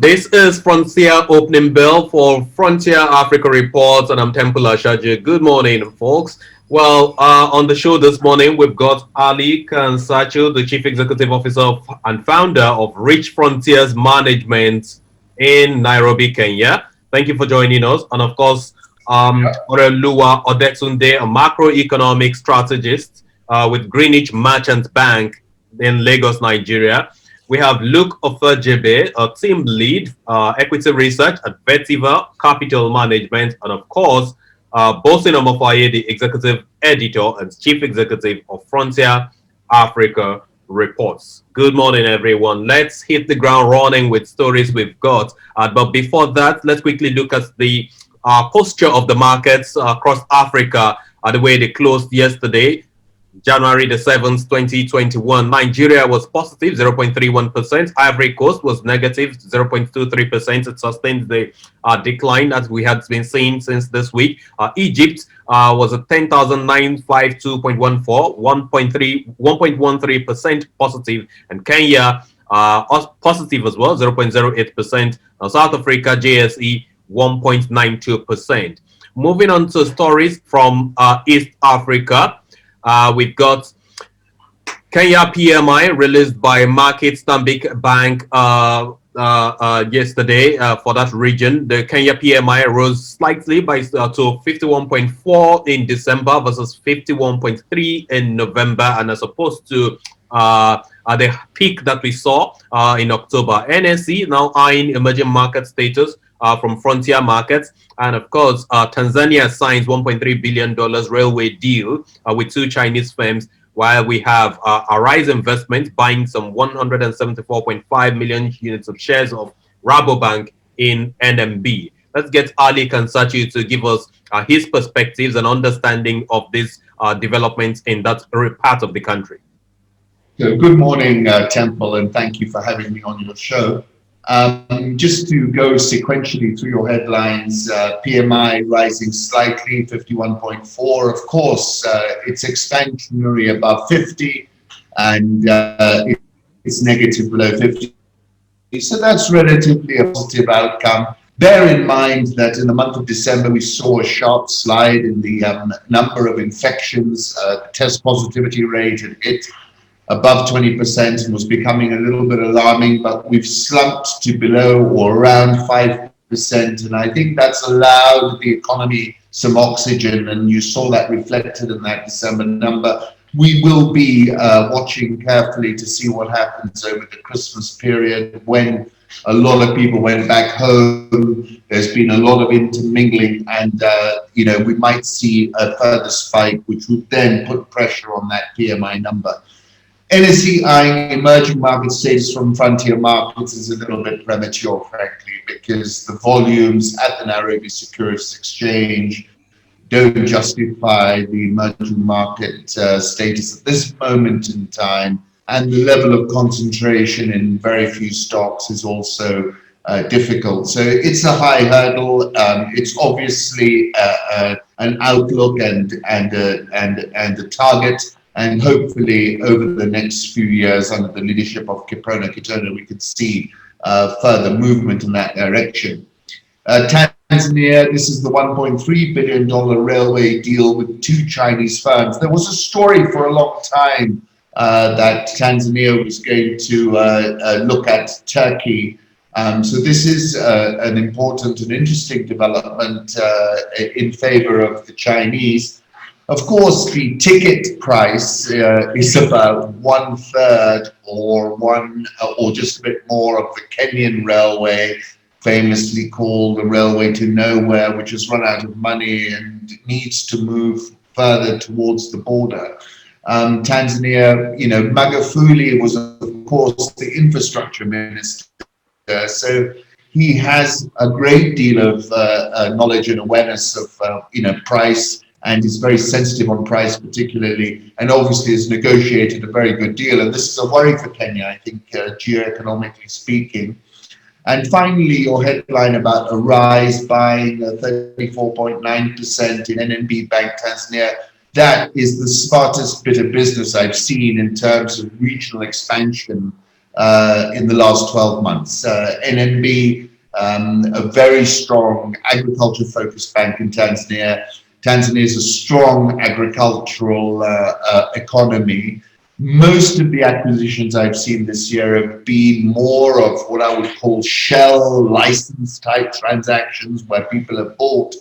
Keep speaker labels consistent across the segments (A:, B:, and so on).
A: This is Frontier Opening Bell for Frontier Africa Reports, and I'm Temple Ashaji. Good morning, folks. Well, on the show this morning, we've got Ali Kansacho, the Chief Executive Officer and Founder of Rich Frontiers Management in Nairobi, Kenya. Thank you for joining us. And of course, Oreluwa Odetunde, a macroeconomic strategist with Greenwich Merchant Bank in Lagos, Nigeria. We have Luke Ofejebe, a team lead, equity research at Vetiva Capital Management, and of course, Bosin Omofaye, the executive editor and chief executive of Frontier Africa Reports. Good morning, everyone. Let's hit the ground running with stories we've got. But before that, let's quickly look at the posture of the markets across Africa, the way they closed yesterday. January the 7th, 2021, Nigeria was positive 0.31%. Ivory Coast was negative 0.23%. It sustained the decline that we had been seeing since this week. Egypt was at 10,952.14, 1.13% positive, and Kenya positive as well, 0.08%. South Africa, JSE, 1.92%. Moving on to stories from East Africa. We've got Kenya PMI released by Market Stanbic Bank yesterday for that region. The Kenya PMI rose slightly to 51.4 in December versus 51.3 in November, and as opposed to the peak that we saw in October. NSE now eyeing emerging market status from frontier markets. And of course, Tanzania signs $1.3 billion railway deal with two Chinese firms, while we have Arise Investment buying some 174.5 million units of shares of Rabobank in NMB. Let's get Ali Kansachi to give us his perspectives and understanding of this developments in that part of the country.
B: So good morning, Temple, and thank you for having me on your show. Just to go sequentially through your headlines, PMI rising slightly, 51.4. Of course, it's expansionary above 50, and it's negative below 50. So that's relatively a positive outcome. Bear in mind that in the month of December, we saw a sharp slide in the number of infections. The test positivity rate had hit above 20% and was becoming a little bit alarming, but we've slumped to below or around 5%. And I think that's allowed the economy some oxygen, and you saw that reflected in that December number. We will be watching carefully to see what happens over the Christmas period when a lot of people went back home. There's been a lot of intermingling, and we might see a further spike, which would then put pressure on that PMI number. NSE eyeing emerging market status from frontier markets is a little bit premature, frankly, because the volumes at the Nairobi Securities Exchange don't justify the emerging market status at this moment in time, and the level of concentration in very few stocks is also difficult. So it's a high hurdle. It's obviously an outlook and a target. And hopefully over the next few years under the leadership of Kiprono Kitona, we could see further movement in that direction. Tanzania, this is the $1.3 billion railway deal with two Chinese firms. There was a story for a long time that Tanzania was going to look at Turkey. So this is an important and interesting development in favor of the Chinese. Of course, the ticket price is about 1/3 or just a bit more of the Kenyan railway, famously called the Railway to Nowhere, which has run out of money and needs to move further towards the border. Tanzania, Magufuli was, of course, the infrastructure minister, so he has a great deal of knowledge and awareness of, price, and is very sensitive on price particularly, and obviously has negotiated a very good deal. And this is a worry for Kenya, I think, geoeconomically speaking. And finally, your headline about Arise buying 34.9% in NNB Bank Tanzania, that is the smartest bit of business I've seen in terms of regional expansion in the last 12 months. NNB, a very strong agriculture-focused bank in Tanzania. Tanzania is a strong agricultural economy. Most of the acquisitions I've seen this year have been more of what I would call shell license type transactions, where people have bought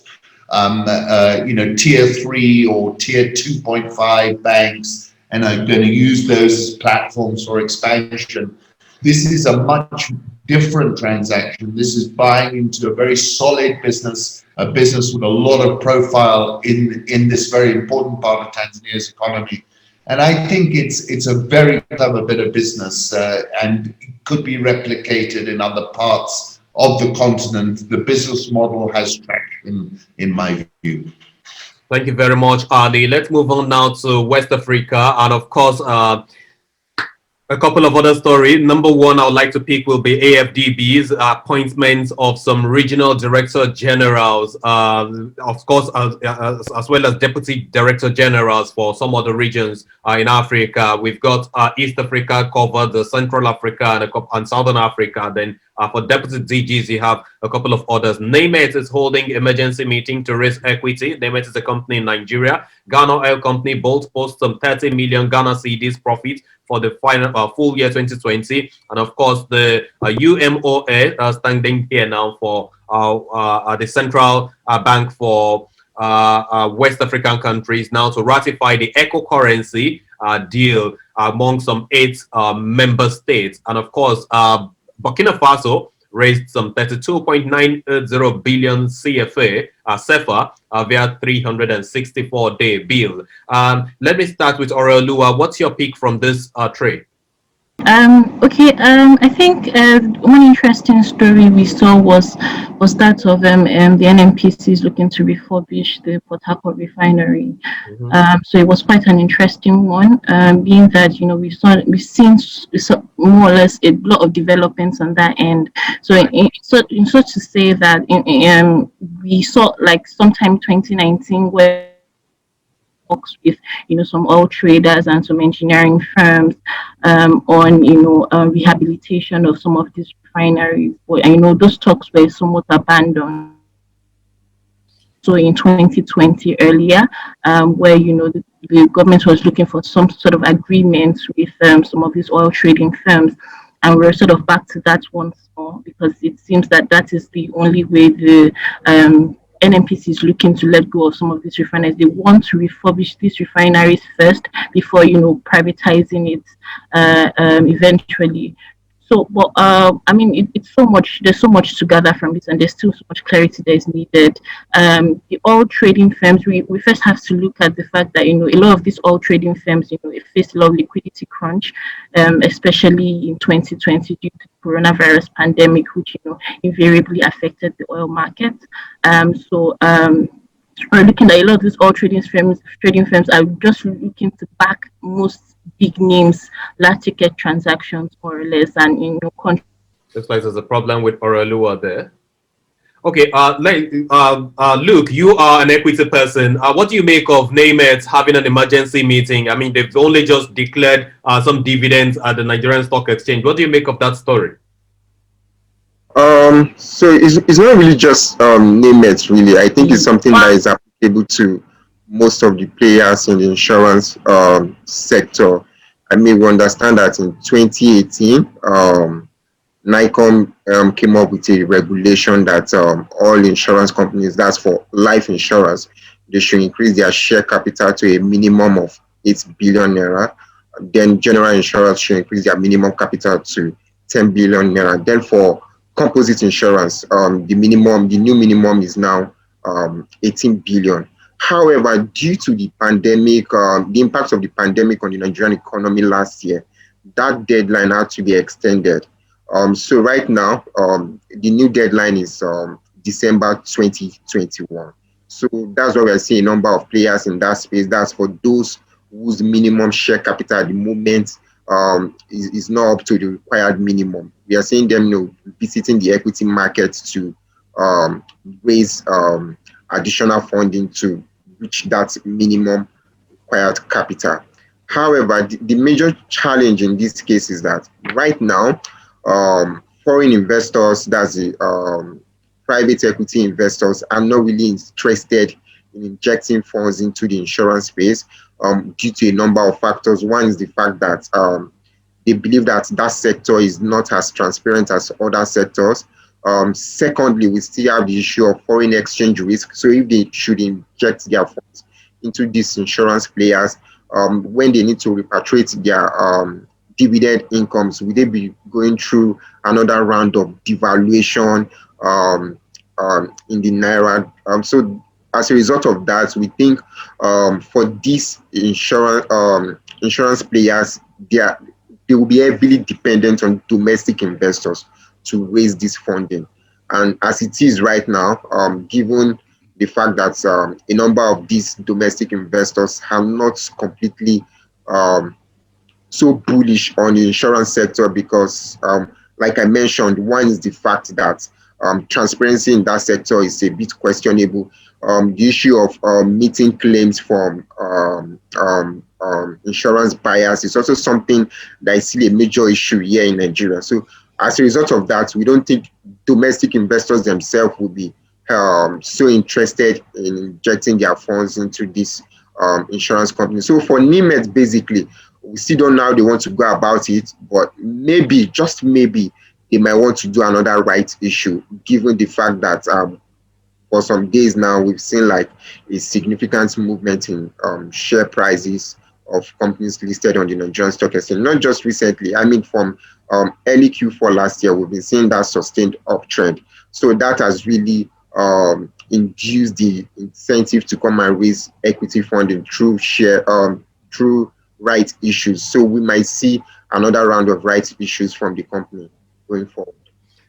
B: tier 3 or tier 2.5 banks and are going to use those as platforms for expansion. This is a much different transaction. This is buying into a very solid business, a business with a lot of profile in this very important part of Tanzania's economy. And I think it's a very clever bit of business and could be replicated in other parts of the continent. The business model has traction, in my view.
A: Thank you very much, Ali. Let's move on now to West Africa. And of course, a couple of other stories. Number one, I would like to pick will be AFDB's appointments of some regional director generals, of course, as well as deputy director generals for some other regions in Africa. We've got East Africa covered, the Central Africa and Southern Africa. Then for deputy DGs, you have a couple of others. Namet is holding emergency meeting to raise equity. Namet is a company in Nigeria. Ghana Oil Company both post some 30 million Ghana cedis profit for the final full year 2020, and of course the UMOA standing here now for the central bank for West African countries now to ratify the eco currency deal among some 8 member states, and of course Burkina Faso raised some 32.90 billion CFA via 364-day bill. Let me start with Orelua. What's your pick from this trade?
C: Okay. I think one interesting story we saw was that of the NNPC is looking to refurbish the Port Harcourt refinery. So it was quite an interesting one, being that we've seen more or less a lot of developments on that end. So in sort to say that we saw like sometime 2019 where talks with some oil traders and some engineering firms on rehabilitation of some of these refineries, but those talks were somewhat abandoned. So in 2020 earlier, where the government was looking for some sort of agreement with some of these oil trading firms, and we're sort of back to that once more, because it seems that that is the only way the NNPC is looking to let go of some of these refineries. They want to refurbish these refineries first before privatizing it eventually. So, but I mean, it's so much. There's so much to gather from this, and there's still so much clarity that is needed. The oil trading firms, we first have to look at the fact that a lot of these oil trading firms, faced a lot of liquidity crunch, especially in 2020 due to the coronavirus pandemic, which invariably affected the oil market. We're looking at a lot of these oil trading firms are just looking to back most big names, large ticket transactions more or less, and
A: looks like there's a problem with Orelua there. Okay, Luke, you are an equity person. What do you make of Namet having an emergency meeting? I mean, they've only just declared some dividends at the Nigerian Stock Exchange. What do you make of that story?
D: So it's not really just Namet, really. I think it's something that is applicable to most of the players in the insurance sector. I mean, we understand that in 2018, NICOM came up with a regulation that all insurance companies, that's for life insurance, they should increase their share capital to a minimum of 8 billion naira. Then general insurance should increase their minimum capital to 10 billion naira. Then for composite insurance, the new minimum is now 18 billion. However, due to the pandemic, the impact of the pandemic on the Nigerian economy last year, that deadline had to be extended. So right now, the new deadline is December 2021. So that's why we're seeing a number of players in that space. That's for those whose minimum share capital at the moment is not up to the required minimum. We are seeing them visiting the equity markets to raise additional funding to reach that minimum required capital. However, the major challenge in this case is that right now, foreign investors, that's the private equity investors, are not really interested in injecting funds into the insurance space due to a number of factors. One is the fact that they believe that that sector is not as transparent as other sectors. Secondly, we still have the issue of foreign exchange risk. So if they should inject their funds into these insurance players, when they need to repatriate their dividend incomes, will they be going through another round of devaluation in the naira? So as a result of that, we think for these insurance players, they will be heavily dependent on domestic investors to raise this funding. And as it is right now, given the fact that a number of these domestic investors have not completely so bullish on the insurance sector because, like I mentioned, one is the fact that transparency in that sector is a bit questionable. The issue of meeting claims from insurance buyers is also something that is still a major issue here in Nigeria. So as a result of that, we don't think domestic investors themselves will be so interested in injecting their funds into this insurance company. So for NIMET, basically, we still don't know how they want to go about it, but maybe, just maybe, they might want to do another rights issue, given the fact that for some days now, we've seen like a significant movement in share prices of companies listed on the Nigerian Stock Exchange. Not just recently, I mean from early Q4 last year, we've been seeing that sustained uptrend. So that has really induced the incentive to come and raise equity funding through through rights issues. So we might see another round of rights issues from the company going forward.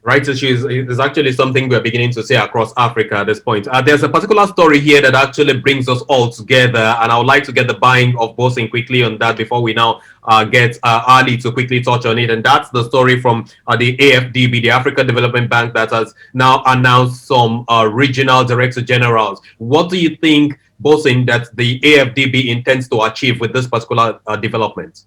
A: Rights issues is actually something we're beginning to see across Africa at this point. There's a particular story here that actually brings us all together, and I would like to get the buying of Bosin quickly on that before we now get Ali to quickly touch on it. And that's the story from the AFDB, the African Development Bank, that has now announced some regional director generals. What do you think, Bosin, that the AFDB intends to achieve with this particular development?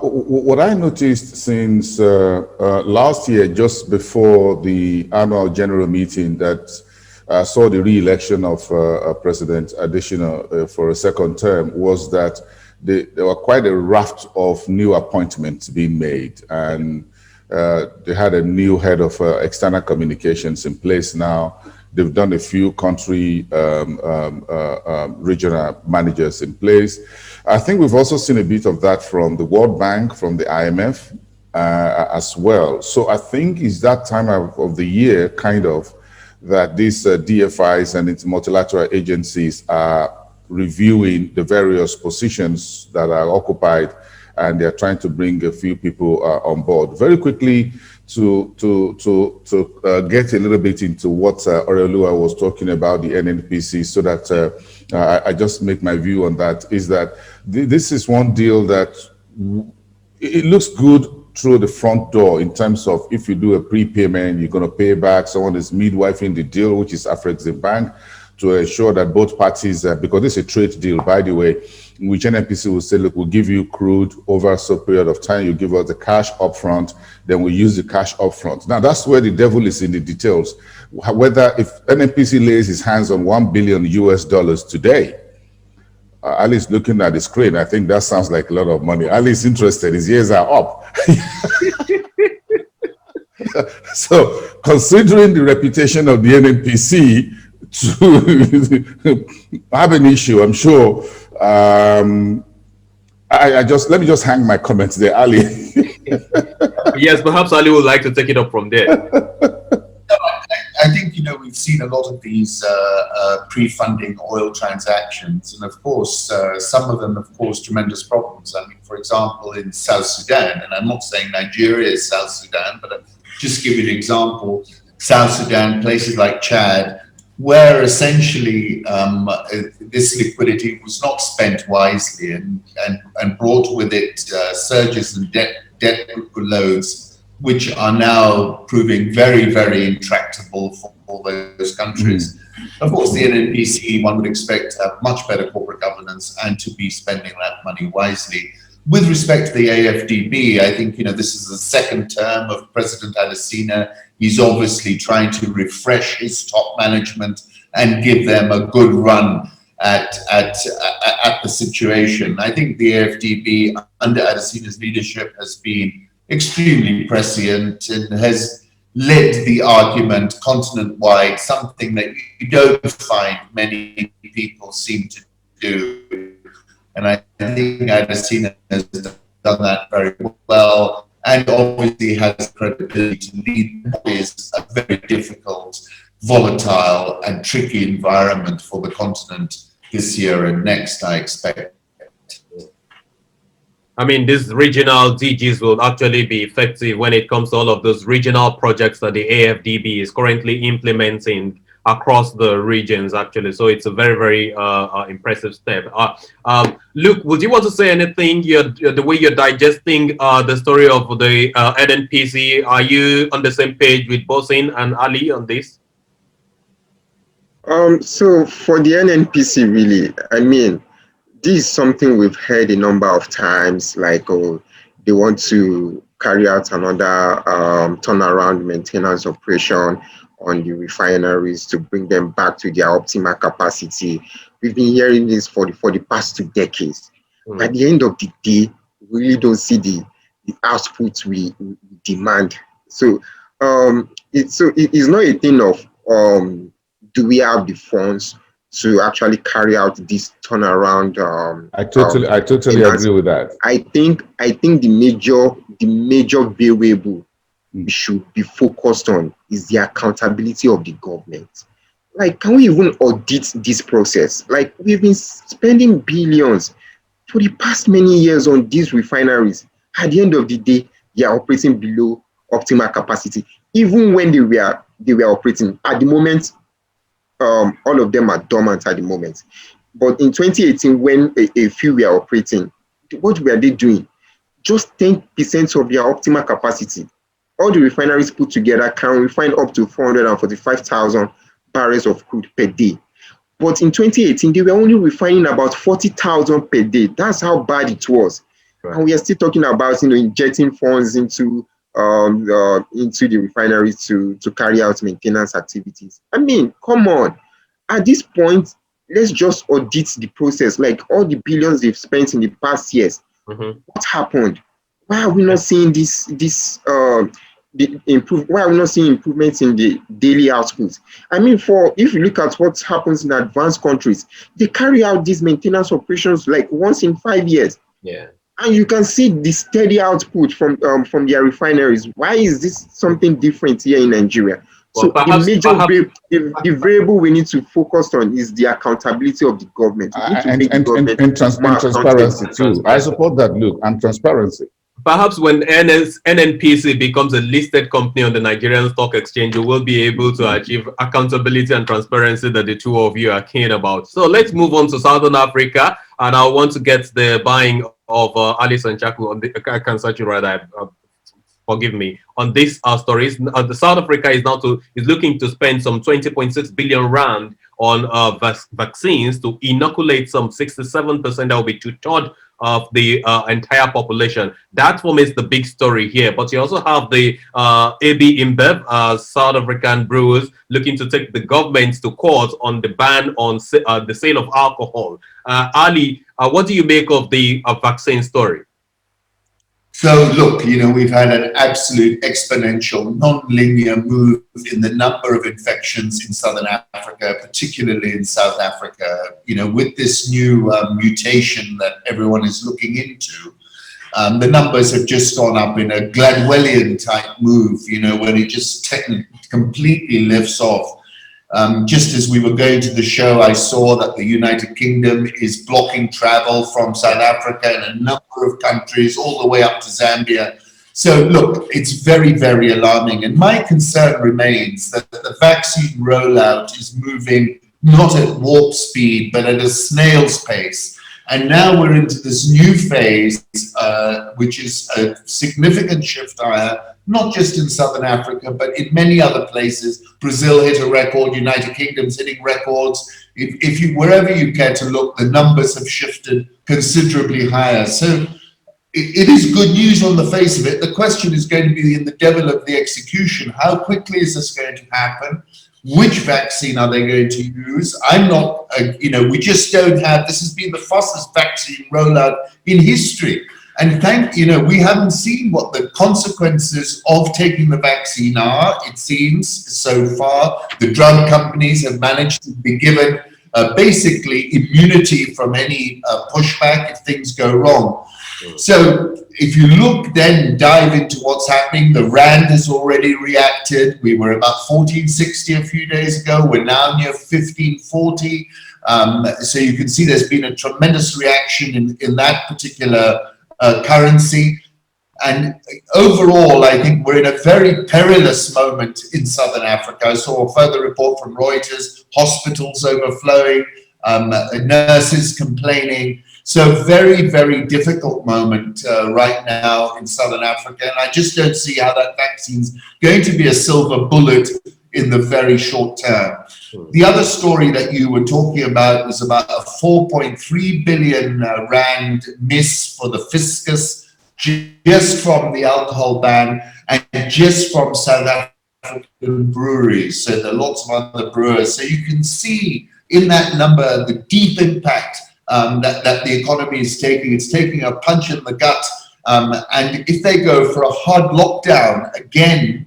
E: What I noticed since last year, just before the annual general meeting that saw the re-election of President Adesina for a second term, was that there were quite a raft of new appointments being made, and they had a new head of external communications in place now. They've done a few country regional managers in place. I think we've also seen a bit of that from the World Bank, from the IMF as well. So I think it's that time of the year, kind of, that these DFIs and its multilateral agencies are reviewing the various positions that are occupied, and they're trying to bring a few people on board. Very quickly, to get a little bit into what Oreolua was talking about, the NNPC, so that I just make my view on that, is that this is one deal that it looks good through the front door in terms of if you do a prepayment, you're going to pay back. Someone is midwifing the deal, which is Afrexim Bank, to ensure that both parties, because this is a trade deal, by the way, which NNPC will say, look, we'll give you crude over a period of time, you give us the cash upfront, then we'll use the cash upfront. Now, that's where the devil is in the details. Whether if NNPC lays his hands on $1 billion US today, Ali's looking at the screen, I think that sounds like a lot of money. Ali's interested, his ears are up. So, considering the reputation of the NNPC to have an issue, I'm sure. Let me just hang my comments there, Ali.
A: Yes, perhaps Ali would like to take it up from there.
B: I think, we've seen a lot of these pre-funding oil transactions, and of course, some of them have caused tremendous problems. I mean, for example, in South Sudan, and I'm not saying Nigeria is South Sudan, but I'll just give you an example. South Sudan, places like Chad, where essentially this liquidity was not spent wisely and brought with it surges in debt loads, which are now proving very, very intractable for all those countries. Of course, the NNPC, one would expect to have much better corporate governance and to be spending that money wisely. With respect to the AFDB, I think, this is the second term of President Adesina. He's obviously trying to refresh his top management and give them a good run at the situation. I think the AFDB under Adesina's leadership has been extremely prescient and has led the argument continent-wide, something that you don't find many people seem to do. And I think Adesina has done that very well, and obviously has credibility to lead what is a very difficult, volatile and tricky environment for the continent this year and next, I expect.
A: I mean, these regional DGs will actually be effective when it comes to all of those regional projects that the AFDB is currently implementing across the regions, actually. So it's a very, very impressive step. Luke, would you want to say anything? The way you're digesting the story of the NNPC, are you on the same page with Bosin and Ali on this?
D: So for the NNPC, really, I mean, this is something we've heard a number of times, like, oh, they want to carry out another turnaround maintenance operation on the refineries to bring them back to their optimal capacity. We've been hearing this for the past 2 decades. At the end of the day, we really don't see the output we demand. So it's not a thing of do we have the funds to actually carry out this turnaround?
E: I totally agree with that.
D: I think the major variable we should be focused on is the accountability of the government. Like, can we even audit this process? Like, we've been spending billions for the past many years on these refineries. At the end of the day, they are operating below optimal capacity. Even when they were operating at the moment, all of them are dormant at the moment. But in 2018, when a few were operating, what were they doing? Just 10% of their optimal capacity. All the refineries put together can refine up to 445,000 barrels of crude per day. But in 2018, they were only refining about 40,000 per day. That's how bad it was. Right. And we are still talking about injecting funds into the refineries to carry out maintenance activities. I mean, come on. At this point, let's just audit the process. Like, all the billions they've spent in the past years. What happened? Why are we not seeing why are we not seeing improvements in the daily output? I mean, if you look at what happens in advanced countries, they carry out these maintenance operations like once in 5 years.
A: Yeah.
D: And you can see the steady output from their refineries. Why is this something different here in Nigeria? Well, so the variable we need to focus on is the accountability of the government.
E: And transparency too. I support that, Luke, and transparency.
A: Perhaps when NNPC becomes a listed company on the Nigerian Stock Exchange, you will be able to achieve accountability and transparency that the two of you are keen about. So let's move on to Southern Africa, and I want to get the buying of Alice and Chaku on the Kansachi, rather. Forgive me, on this stories. The South Africa is looking to spend some 20.6 billion rand on vaccines to inoculate some 67%. That will be 2/3 of the entire population. That for me is the big story here. But you also have the AB InBev, South African brewers, looking to take the government to court on the ban on the sale of alcohol. Ali, what do you make of the vaccine story?
B: So look, we've had an absolute exponential, non-linear move in the number of infections in Southern Africa, particularly in South Africa. With this new mutation that everyone is looking into, the numbers have just gone up in a Gladwellian type move, when it just completely lifts off. Just as we were going to the show, I saw that the United Kingdom is blocking travel from South Africa in a number of countries, all the way up to Zambia. So look, it's very, very alarming. And my concern remains that the vaccine rollout is moving not at warp speed, but at a snail's pace. And now we're into this new phase, which is a significant shift higher, not just in Southern Africa, but in many other places. Brazil hit a record, United Kingdom's hitting records. If you, wherever you care to look, the numbers have shifted considerably higher. So it is good news on the face of it. The question is going to be in the devil of the execution. How quickly is this going to happen? Which vaccine are they going to use? I'm not, we just don't have, this has been the fastest vaccine rollout in history. And we haven't seen what the consequences of taking the vaccine are, it seems, so far. The drug companies have managed to be given basically immunity from any pushback if things go wrong. So if you look, then dive into what's happening, the Rand has already reacted. We were about 1460 a few days ago. We're now near 1540. So you can see there's been a tremendous reaction in that particular currency. And overall, I think we're in a very perilous moment in Southern Africa. I saw a further report from Reuters, hospitals overflowing, nurses complaining. So very, very difficult moment right now in Southern Africa. And I just don't see how that vaccine's going to be a silver bullet in the very short term. The other story that you were talking about was about a 4.3 billion Rand miss for the fiscus just from the alcohol ban and just from South African breweries. So there are lots of other brewers. So you can see in that number the deep impact that the economy is taking. It's taking a punch in the gut. And if they go for a hard lockdown again,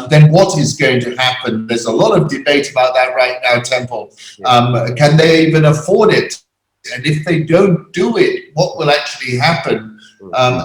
B: then what is going to happen? There's a lot of debate about that right now, Temple. Can they even afford it? And if they don't do it, what will actually happen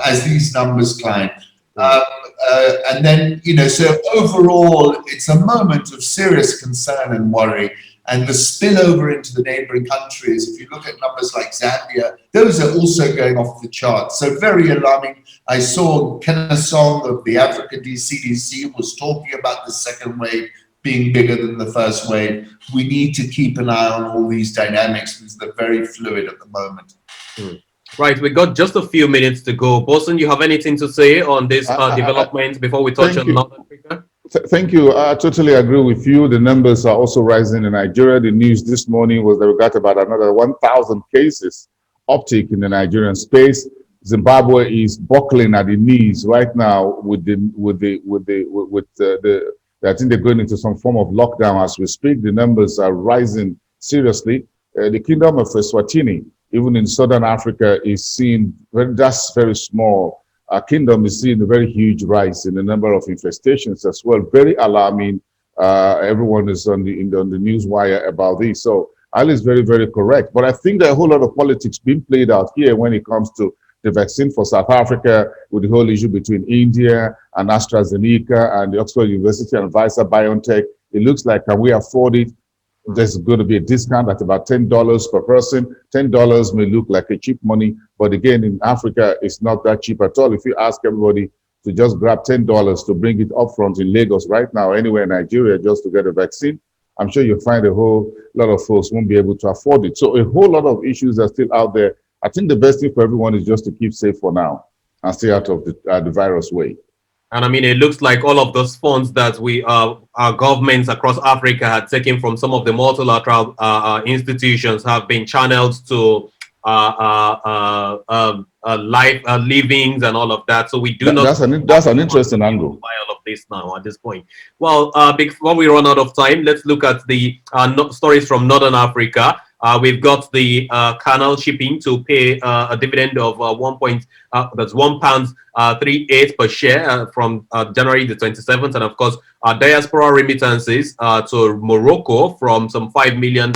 B: as these numbers climb? And then, so overall, it's a moment of serious concern and worry. And the spillover into the neighboring countries, if you look at numbers like Zambia, those are also going off the charts. So very alarming. I saw Kennesaw of the Africa CDC was talking about the second wave being bigger than the first wave. We need to keep an eye on all these dynamics because they're very fluid at the moment.
A: Right, we got just a few minutes to go. Bosun, you have anything to say on this development before we touch on North Africa?
E: Thank you. I totally agree with you. The numbers are also rising in Nigeria. The news this morning was that we got about another 1,000 cases uptick in the Nigerian space. Zimbabwe is buckling at the knees right now I think they're going into some form of lockdown as we speak. The numbers are rising seriously. The Kingdom of Eswatini, even in Southern Africa, is seeing that's very small. Our kingdom is seeing a very huge rise in the number of infestations as well. Very alarming. Everyone is on the news wire about this. So Ali is very, very correct. But I think there are a whole lot of politics being played out here when it comes to the vaccine for South Africa, with the whole issue between India and AstraZeneca and the Oxford University and Pfizer BioNTech. It looks like, can we afford it? There's going to be a discount at about $10 per person. $10 may look like a cheap money, but again, in Africa, it's not that cheap at all. If you ask everybody to just grab $10 to bring it up front in Lagos right now, anywhere in Nigeria, just to get a vaccine, I'm sure you'll find a whole lot of folks won't be able to afford it. So a whole lot of issues are still out there. I think the best thing for everyone is just to keep safe for now and stay out of the virus way.
A: And I mean, it looks like all of those funds that our governments across Africa had taken from some of the multilateral institutions have been channeled to livings and all of that. So we do not.
E: That's an interesting angle.
A: By all of this now at this point. Well, before we run out of time, let's look at the stories from Northern Africa. We've got the Canal Shipping to pay a dividend of £1.38 per share from January the 27th, and of course, diaspora remittances to Morocco from some 5 million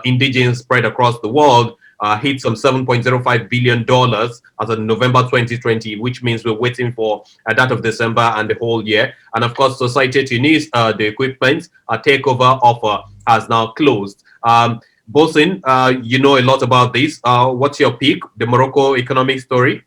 A: indigenes spread across the world hit some $7.05 billion as of November 2020, which means we're waiting for that of December and the whole year. And of course, Societe Tunis, the equipment takeover offer has now closed. Bosun, you know a lot about this. What's your pick, the Morocco economic story?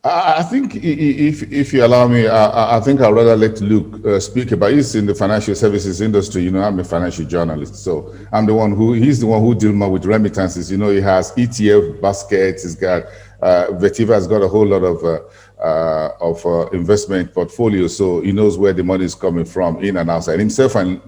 E: I think if you allow me, I think I'd rather let Luke speak about. He's in the financial services industry. You know, I'm a financial journalist, so he's the one who deals more with remittances. You know, he has ETF baskets. He's got Vetiva has got a whole lot of investment portfolio, so he knows where the money is coming from, in and outside. Himself and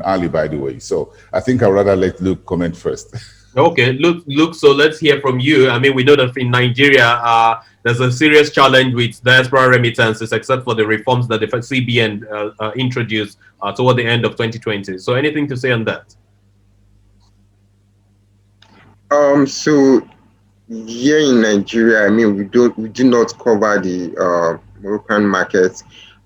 E: Ali, by the way. So I think I'd rather let Luke comment first.
A: Okay, look. So let's hear from you. I mean, we know that in Nigeria, there's a serious challenge with diaspora remittances, except for the reforms that the CBN introduced toward the end of 2020. So, anything to say on that?
D: So here in Nigeria, I mean, we do not cover the Moroccan markets,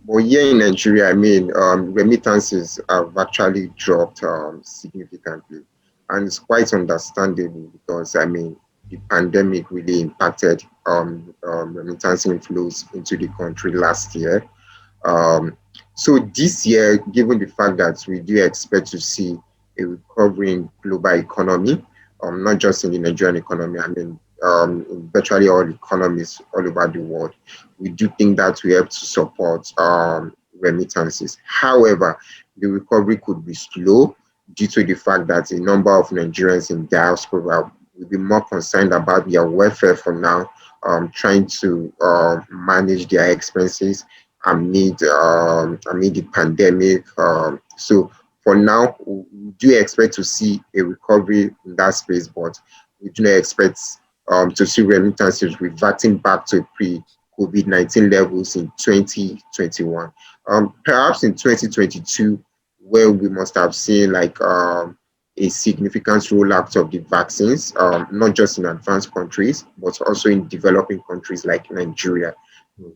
D: but here in Nigeria, I mean, remittances have actually dropped significantly, and it's quite understandable because I mean, the pandemic really impacted remittance inflows into the country last year. Um, so this year, given the fact that we do expect to see a recovery in global economy, not just in the Nigerian economy, I mean, in virtually all economies all over the world, we do think that we have to support remittances. However, the recovery could be slow due to the fact that a number of Nigerians in diaspora will be more concerned about their welfare for now, trying to manage their expenses amid the pandemic. So for now, we do expect to see a recovery in that space, but we do not expect to see remittances reverting back to pre-COVID-19 levels in 2021. Perhaps in 2022, where we must have seen like a significant rollout of the vaccines, not just in advanced countries, but also in developing countries like Nigeria.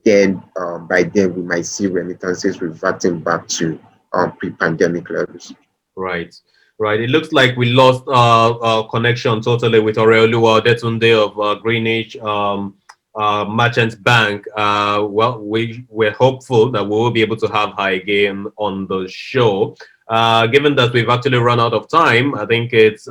D: Then by then we might see remittances reverting back to pre-pandemic levels.
A: Right, right. It looks like we lost connection totally with Oreoluwa Detunde of Greenwich Merchants Bank. Well, we're hopeful that we will be able to have her again on the show. Given that we've actually run out of time, I think it's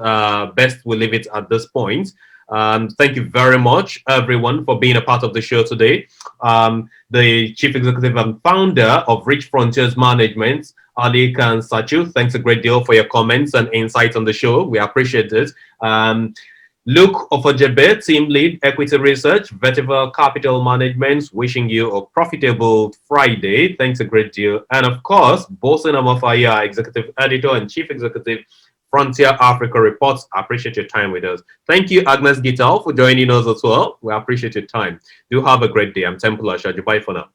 A: best we leave it at this point. Thank you very much, everyone, for being a part of the show today. The Chief Executive and Founder of Rich Frontiers Management, Ali Khan Sachu, thanks a great deal for your comments and insights on the show. We appreciate it. Luke Ofojebe, Team Lead, Equity Research, Vertical Capital Management, wishing you a profitable Friday. Thanks a great deal. And of course, Bosin Amafaya, Executive Editor and Chief Executive, Frontier Africa Reports. I appreciate your time with us. Thank you, Agnes Gital, for joining us as well. We appreciate your time. Do have a great day. I'm Temple Asha. Bye for now.